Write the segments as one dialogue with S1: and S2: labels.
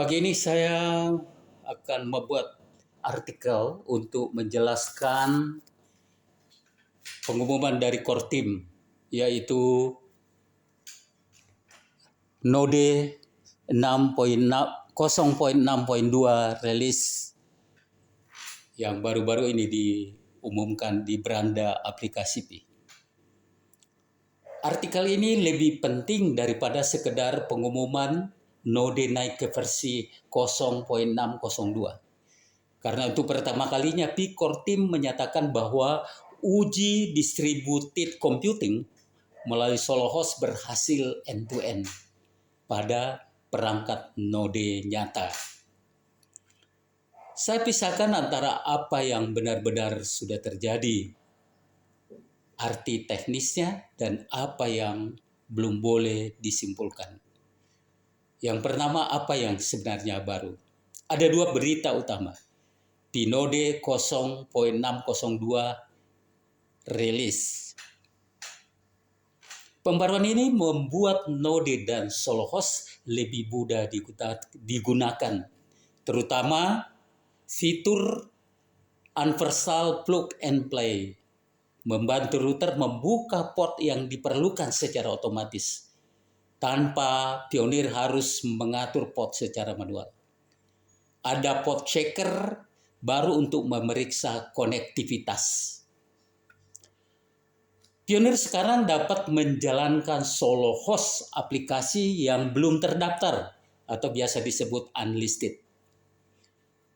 S1: Pagi ini saya akan membuat artikel untuk menjelaskan pengumuman dari Kortim, yaitu Node 0.6.2 rilis yang baru-baru ini diumumkan di beranda aplikasi Pi. Artikel ini lebih penting daripada sekedar pengumuman Node naik ke versi 0.602. Karena untuk pertama kalinya Pi Kortim menyatakan bahwa uji distributed computing melalui Solohost berhasil end-to-end pada perangkat Node nyata. Saya pisahkan antara apa yang benar-benar sudah terjadi, arti teknisnya, dan apa yang belum boleh disimpulkan. Yang pertama, apa yang sebenarnya baru. Ada dua berita utama. Di Node 0.602 rilis. Pembaruan ini membuat Node dan Solohost lebih mudah digunakan, terutama fitur Universal Plug and Play, membantu router membuka port yang diperlukan secara otomatis, tanpa Pioneer harus mengatur port secara manual. Ada port checker baru untuk memeriksa konektivitas. Pioneer sekarang dapat menjalankan Solohost aplikasi yang belum terdaftar atau biasa disebut unlisted.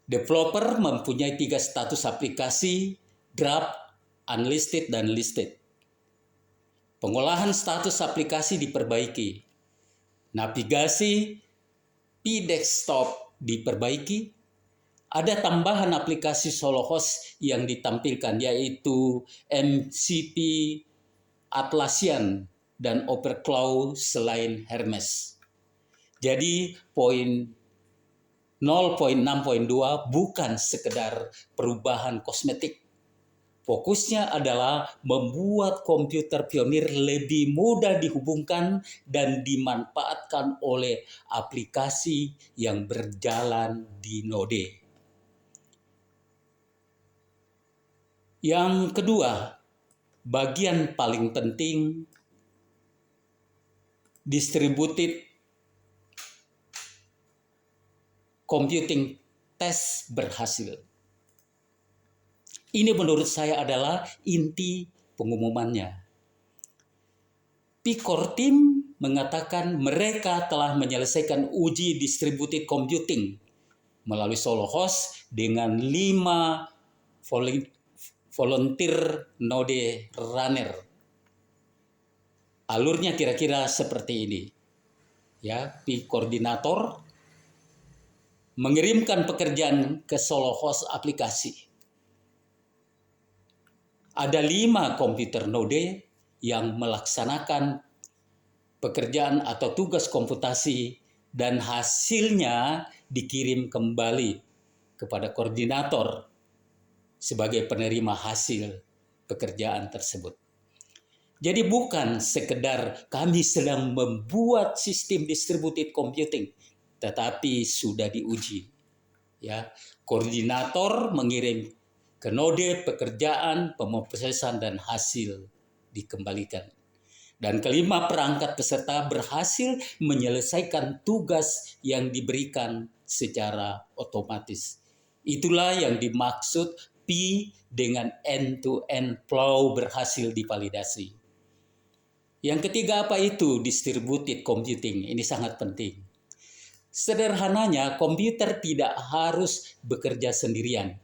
S1: Developer mempunyai 3 status aplikasi: draft, unlisted, dan listed. Pengolahan status aplikasi diperbaiki. Navigasi P-Desktop diperbaiki. Ada tambahan aplikasi Solohost yang ditampilkan, yaitu MCP Atlassian dan Overcloud selain Hermes. Jadi poin 0.6.2 bukan sekedar perubahan kosmetik. Fokusnya adalah membuat komputer Pioneer lebih mudah dihubungkan dan dimanfaatkan oleh aplikasi yang berjalan di Node. Yang kedua, bagian paling penting, distributed computing test berhasil. Ini menurut saya adalah inti pengumumannya. Pi Kortim mengatakan mereka telah menyelesaikan uji distributed computing melalui Solohost dengan 5 volunteer Node runner. Alurnya kira-kira seperti ini. Ya, Pi koordinator mengirimkan pekerjaan ke Solohost aplikasi. Ada 5 komputer Node yang melaksanakan pekerjaan atau tugas komputasi dan hasilnya dikirim kembali kepada koordinator sebagai penerima hasil pekerjaan tersebut. Jadi bukan sekedar kami sedang membuat sistem distributed computing, tetapi sudah diuji. Ya, koordinator mengirim ke Node pekerjaan, pemrosesan, dan hasil dikembalikan. Dan kelima, perangkat peserta berhasil menyelesaikan tugas yang diberikan secara otomatis. Itulah yang dimaksud Pi dengan end-to-end flow berhasil divalidasi. Yang ketiga, apa itu distributed computing? Ini sangat penting. Sederhananya, komputer tidak harus bekerja sendirian.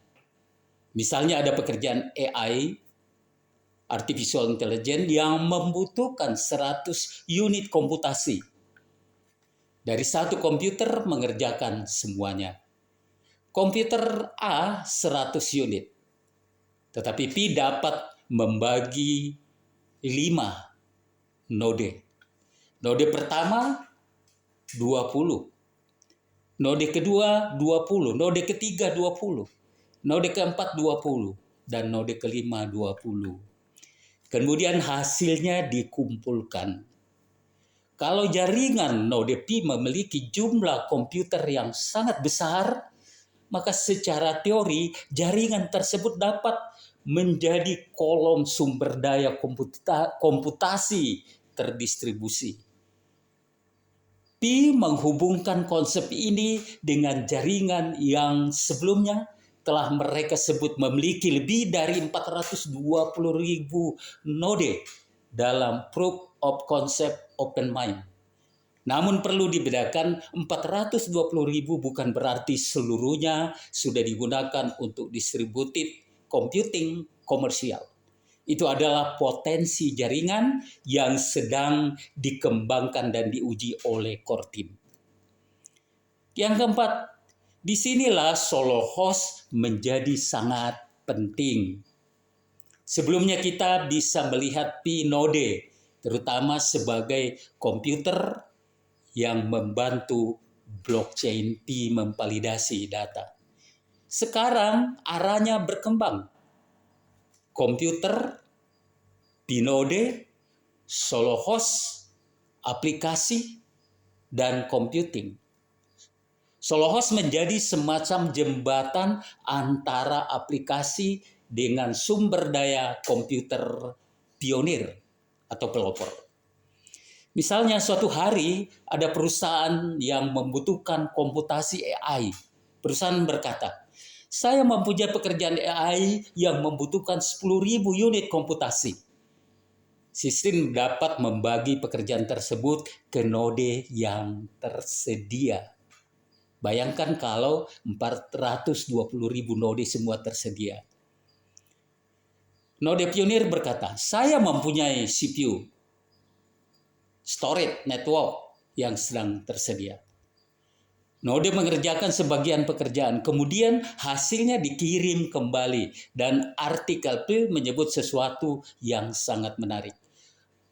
S1: Misalnya ada pekerjaan AI, Artificial Intelligence, yang membutuhkan 100 unit komputasi. Dari satu komputer mengerjakan semuanya. Komputer A 100 unit. Tetapi Pi dapat membagi 5 node. Node pertama 20. Node kedua 20. Node ketiga 20. Node keempat 20. Dan node kelima 20. Kemudian hasilnya dikumpulkan. Kalau jaringan node Pi memiliki jumlah komputer yang sangat besar, maka secara teori jaringan tersebut dapat menjadi kolom sumber daya komputasi terdistribusi. Pi menghubungkan konsep ini dengan jaringan yang sebelumnya telah mereka sebut memiliki lebih dari 420.000 node dalam Proof of Concept Open Mind. Namun perlu dibedakan, 420.000 bukan berarti seluruhnya sudah digunakan untuk distributed computing komersial. Itu adalah potensi jaringan yang sedang dikembangkan dan diuji oleh core team. Yang keempat, disinilah solo host menjadi sangat penting. Sebelumnya kita bisa melihat Pi node, terutama sebagai komputer yang membantu blockchain Pi memvalidasi data. Sekarang arahnya berkembang. Komputer, Pi node, solo host, aplikasi, dan computing. Solo host menjadi semacam jembatan antara aplikasi dengan sumber daya komputer pionir atau pelopor. Misalnya suatu hari ada perusahaan yang membutuhkan komputasi AI. Perusahaan berkata, saya mempunyai pekerjaan AI yang membutuhkan 10.000 unit komputasi. Sistem dapat membagi pekerjaan tersebut ke node yang tersedia. Bayangkan kalau 420.000 node semua tersedia. Node pionir berkata, saya mempunyai CPU, storage network yang sedang tersedia. Node mengerjakan sebagian pekerjaan, kemudian hasilnya dikirim kembali, dan artikel Pi menyebut sesuatu yang sangat menarik.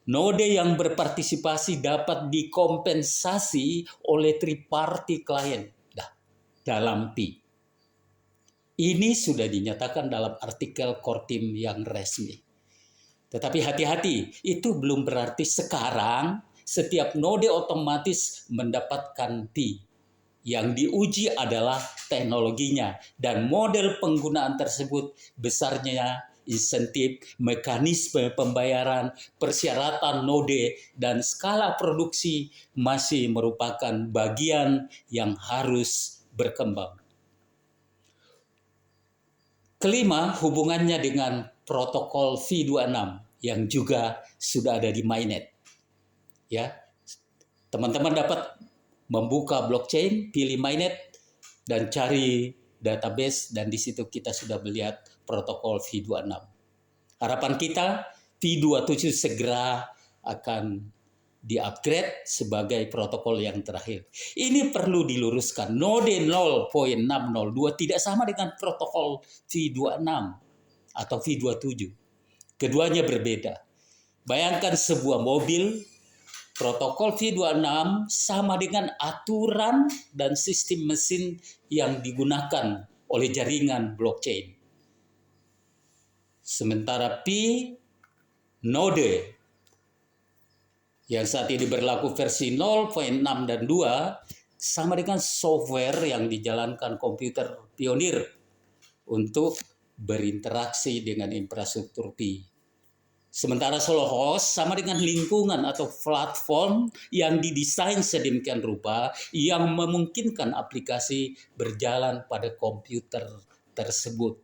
S1: Node yang berpartisipasi dapat dikompensasi oleh triparty client dalam Pi. Ini sudah dinyatakan dalam artikel core team yang resmi. Tetapi hati-hati, itu belum berarti sekarang setiap node otomatis mendapatkan Pi. Yang diuji adalah teknologinya dan model penggunaan tersebut, besarnya insentif, mekanisme pembayaran, persyaratan node, dan skala produksi masih merupakan bagian yang harus berkembang. Kelima, hubungannya dengan protokol V26 yang juga sudah ada di mainnet. Ya, teman-teman dapat membuka blockchain, pilih mainnet, dan cari database, dan di situ kita sudah melihat protokol V26. Harapan kita V27 segera akan di-upgrade sebagai protokol yang terakhir. Ini perlu diluruskan. Node 0.602 tidak sama dengan protokol V26 atau V27. Keduanya berbeda. Bayangkan sebuah mobil, protokol V26 sama dengan aturan dan sistem mesin yang digunakan oleh jaringan blockchain. Sementara Pi node yang saat ini berlaku versi 0.6 dan 2 sama dengan software yang dijalankan komputer pionir untuk berinteraksi dengan infrastruktur Pi. Sementara solo host sama dengan lingkungan atau platform yang didesain sedemikian rupa yang memungkinkan aplikasi berjalan pada komputer tersebut.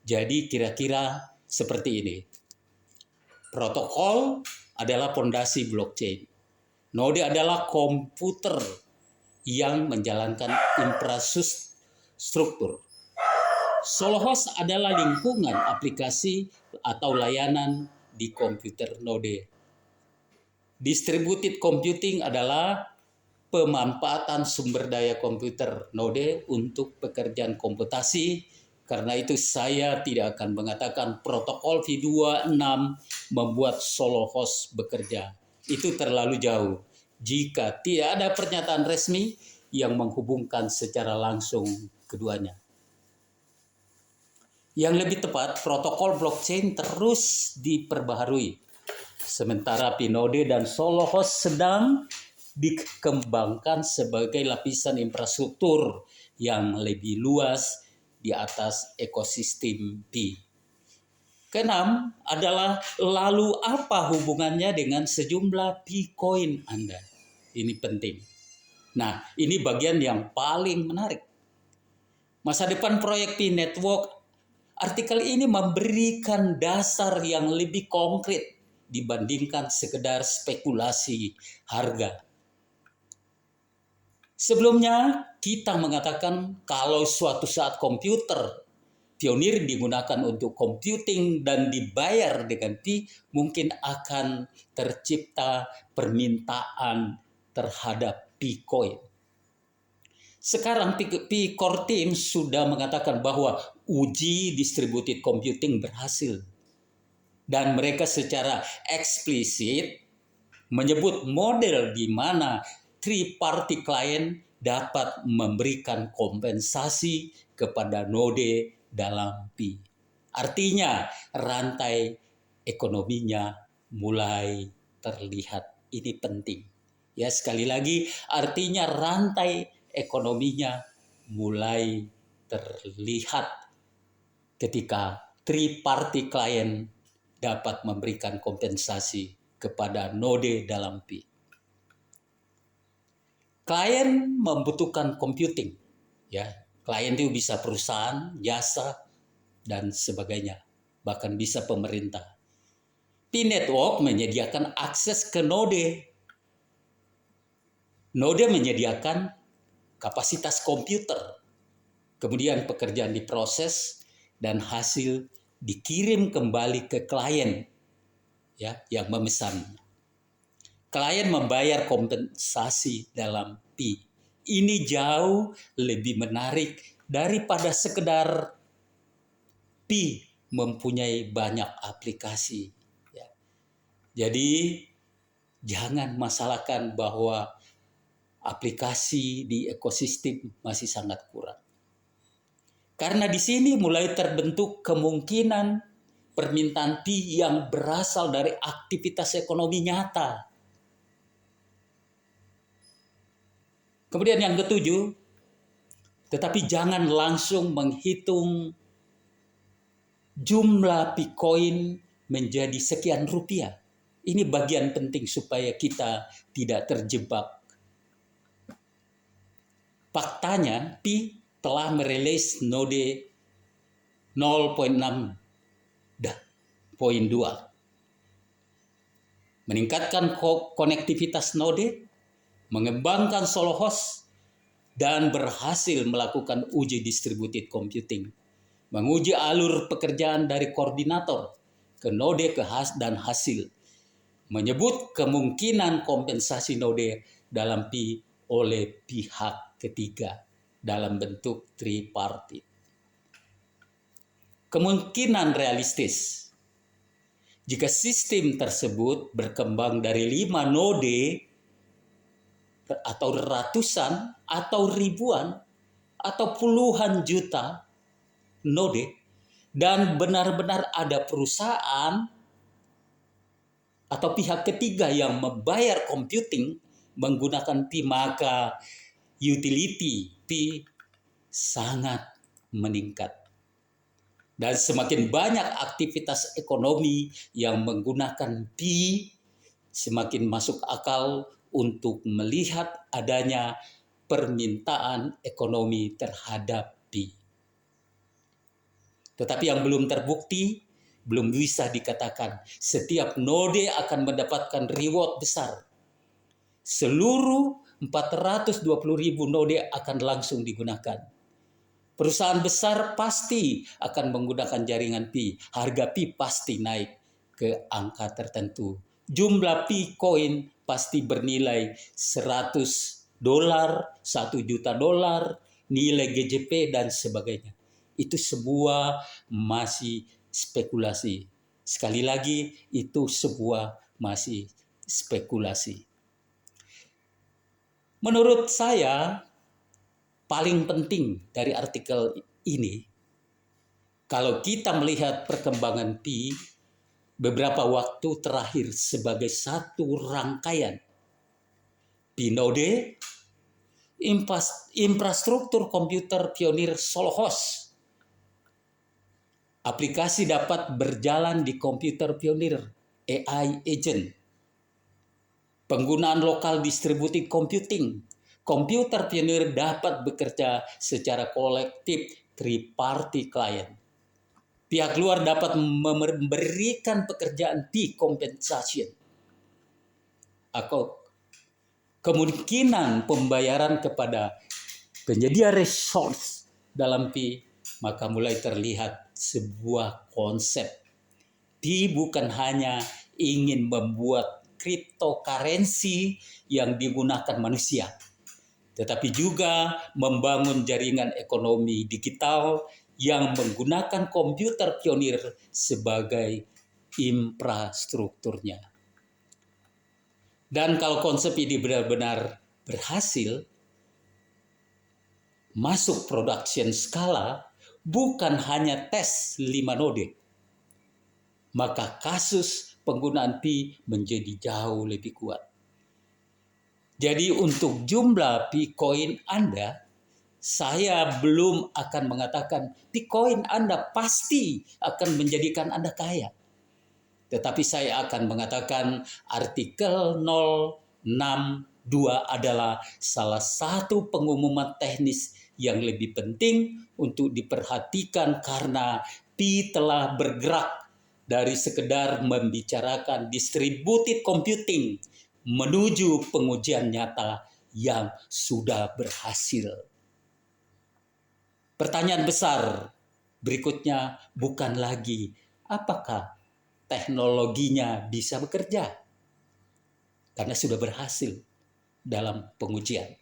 S1: Jadi kira-kira seperti ini. Protokol adalah fondasi blockchain. Node adalah komputer yang menjalankan infrastruktur. Solo host adalah lingkungan aplikasi atau layanan di komputer node. Distributed computing adalah pemanfaatan sumber daya komputer node untuk pekerjaan komputasi. Karena itu saya tidak akan mengatakan protokol V26 membuat solo host bekerja. Itu terlalu jauh jika tidak ada pernyataan resmi yang menghubungkan secara langsung keduanya. Yang lebih tepat, protokol blockchain terus diperbaharui. Sementara Pi Node dan Solo Host sedang dikembangkan sebagai lapisan infrastruktur yang lebih luas di atas ekosistem Pi. Keenam adalah lalu apa hubungannya dengan sejumlah Pi coin Anda? Ini penting. Nah, ini bagian yang paling menarik. Masa depan proyek Pi Network, artikel ini memberikan dasar yang lebih konkret dibandingkan sekedar spekulasi harga. Sebelumnya, kita mengatakan kalau suatu saat komputer pionir digunakan untuk computing dan dibayar dengan Pi, mungkin akan tercipta permintaan terhadap Pi coin. Sekarang Pi Core Team sudah mengatakan bahwa uji distributed computing berhasil. Dan mereka secara eksplisit menyebut model di mana three-party client dapat memberikan kompensasi kepada node dalam Pi. Artinya rantai ekonominya mulai terlihat. Ini penting. Ya, sekali lagi artinya rantai ekonominya mulai terlihat ketika three-party client dapat memberikan kompensasi kepada node dalam Pi. Klien membutuhkan computing, ya. Klien itu bisa perusahaan, jasa, dan sebagainya, bahkan bisa pemerintah. Pi Network menyediakan akses ke node. Node menyediakan kapasitas komputer. Kemudian pekerjaan diproses dan hasil dikirim kembali ke klien, ya, yang memesan. Klien membayar kompensasi dalam Pi. Ini jauh lebih menarik daripada sekedar Pi mempunyai banyak aplikasi. Ya. Jadi jangan masalahkan bahwa aplikasi di ekosistem masih sangat kurang. Karena di sini mulai terbentuk kemungkinan permintaan Pi yang berasal dari aktivitas ekonomi nyata. Kemudian yang ketujuh, tetapi jangan langsung menghitung jumlah Pi coin menjadi sekian rupiah. Ini bagian penting supaya kita tidak terjebak. Faktanya, Pi telah merilis node 0.6.2, meningkatkan konektivitas node, mengembangkan solo host, dan berhasil melakukan uji distributed computing, menguji alur pekerjaan dari koordinator ke node dan hasil, menyebut kemungkinan kompensasi node dalam Pi oleh pihak ketiga dalam bentuk tripartit. Kemungkinan realistis jika sistem tersebut berkembang dari 5 node atau ratusan atau ribuan atau puluhan juta node dan benar-benar ada perusahaan atau pihak ketiga yang membayar computing menggunakan Pi, maka utility Pi sangat meningkat. Dan semakin banyak aktivitas ekonomi yang menggunakan Pi, semakin masuk akal untuk melihat adanya permintaan ekonomi terhadap Pi. Tetapi yang belum terbukti, belum bisa dikatakan setiap node akan mendapatkan reward besar. Seluruh 420.000 node akan langsung digunakan. Perusahaan besar pasti akan menggunakan jaringan Pi. Harga Pi pasti naik ke angka tertentu. Jumlah Pi coin pasti bernilai $100, $1 juta, nilai GJP dan sebagainya. Itu sebuah masih spekulasi. Sekali lagi, itu sebuah masih spekulasi. Menurut saya, paling penting dari artikel ini, kalau kita melihat perkembangan Pi, beberapa waktu terakhir sebagai satu rangkaian Pinode, infrastruktur komputer pionir Solohost. Aplikasi dapat berjalan di komputer pionir AI Agent. Penggunaan lokal distributed computing. Komputer pionir dapat bekerja secara kolektif triparty client. Pihak luar dapat memberikan pekerjaan decompensation atau kemungkinan pembayaran kepada penyedia resource dalam Pi, maka mulai terlihat sebuah konsep. Pi bukan hanya ingin membuat cryptocurrency yang digunakan manusia, tetapi juga membangun jaringan ekonomi digital yang menggunakan komputer pionir sebagai infrastrukturnya. Dan kalau konsep ini benar-benar berhasil masuk production skala, bukan hanya tes 5 node, maka kasus penggunaan Pi menjadi jauh lebih kuat. Jadi untuk jumlah Bitcoin Anda, saya belum akan mengatakan Bitcoin Anda pasti akan menjadikan Anda kaya. Tetapi saya akan mengatakan artikel 062 adalah salah satu pengumuman teknis yang lebih penting untuk diperhatikan karena Pi telah bergerak dari sekedar membicarakan distributed computing menuju pengujian nyata yang sudah berhasil. Pertanyaan besar berikutnya bukan lagi apakah teknologinya bisa bekerja, karena sudah berhasil dalam pengujian.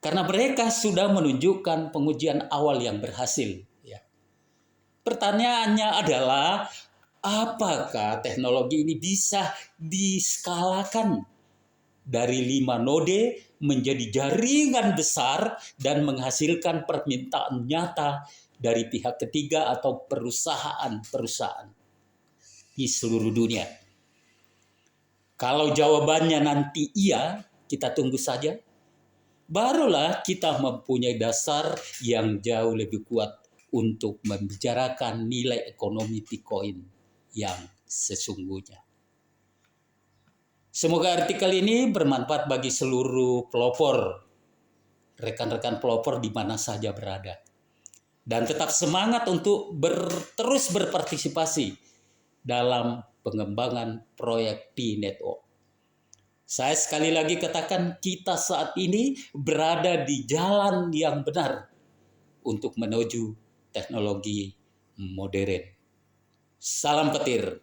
S1: Karena mereka sudah menunjukkan pengujian awal yang berhasil. Pertanyaannya adalah, apakah teknologi ini bisa diskalakan dari 5 node menjadi jaringan besar dan menghasilkan permintaan nyata dari pihak ketiga atau perusahaan-perusahaan di seluruh dunia? Kalau jawabannya nanti iya, kita tunggu saja. Barulah kita mempunyai dasar yang jauh lebih kuat untuk membicarakan nilai ekonomi Bitcoin yang sesungguhnya. Semoga artikel ini bermanfaat bagi seluruh pelopor, rekan-rekan pelopor di mana saja berada. Dan tetap semangat untuk terus berpartisipasi dalam pengembangan proyek Pi Network. Saya sekali lagi katakan, kita saat ini berada di jalan yang benar untuk menuju teknologi modern. Salam petir.